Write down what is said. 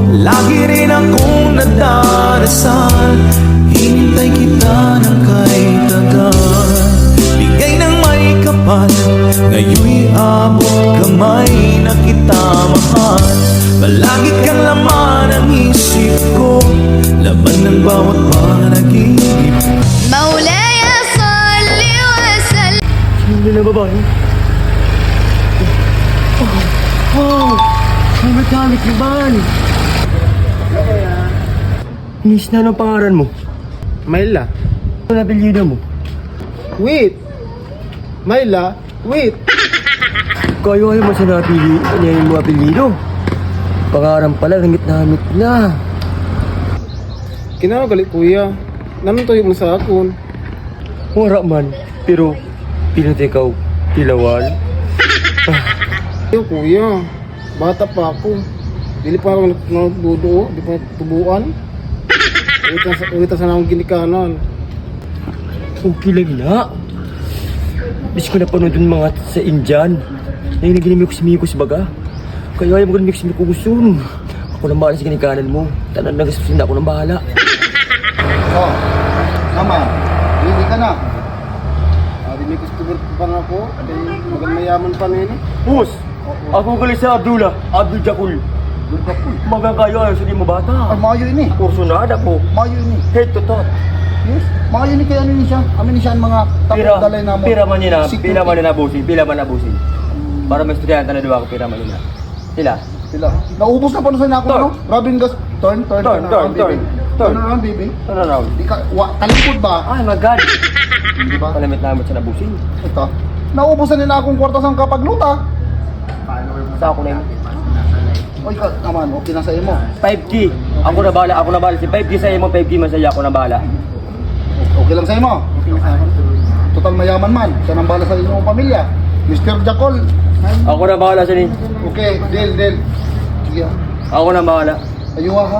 lagi rin akong nadarasal. Hinintay kita ng kay tagal, bigay ng may kapal. Ngayon'y abot kamay na kita mahal. Palagi kang laman ang isip ko, laman ng bawat panaginip. Maulaya salli wa sallim. Hindi na babae. Oh, kamit-kamit naman. Inis na anong pangalan mo? Myla. Ano na apelyido mo? Wait. Myla, wait. Kayo mo sa napili. Ano yan yung mga apelyido? Pangalan pala, namit na. Kinano galit kuya. Nanon to mo sa akon. Wala man, pero pinatikaw, tilawan. Yo kuya, bata pa ako. Dili pa ako nagdudo, di pa tubuan. Ulit sa nang ginikanan. Okay lang na. Bis ko na panood yung mga sa Indian. Na yung naginimikos-mikos baga. Kaya ayaw mo ka mix-mikos yun. Ako nang bahala sa ginikanan mo. Tanan na gusto na ako nang bahala. Oh, naman. Hindi ka na. Di may customer pa na ako. Magandang mayaman pa nini. Boss, ako galing sa Abdul Jakul. Magang kayo ayaw sa di mo bata. Ay, mayo ini. Kurso na ako. Mayo ini. Head to toe. Yes. Mayo ini kaya ano ni siya. Amin ni siya ang mga Pira, tapos dalay na mo. pira man nila, Security. pila man na busin. Para may estudyante na diba ako, pira man nila. Sila. Sila. Naubos na pa na sa ako, Turn. ano? Robin Gas. Turn Turn. Turn around, baby. Turn around. Di ka, talikod ba? Ay, my God. Di ba? Palamit namin siya na busin. Ito. Naubos na nila akong kwarta sa kapagluta. Sa ako na yun. Oy, naman, okay na sa imo. 5G. Ako na bahala. Si 5G sa mo, 5G masaya, ako na bahala. Okay lang sa imo. Total mayaman man. Siya nang bala sa inyong pamilya. Mr. Jacol. Ako na bahala sa ni. Okay, deal. Sige. Ako na bahala. Ayuha ha.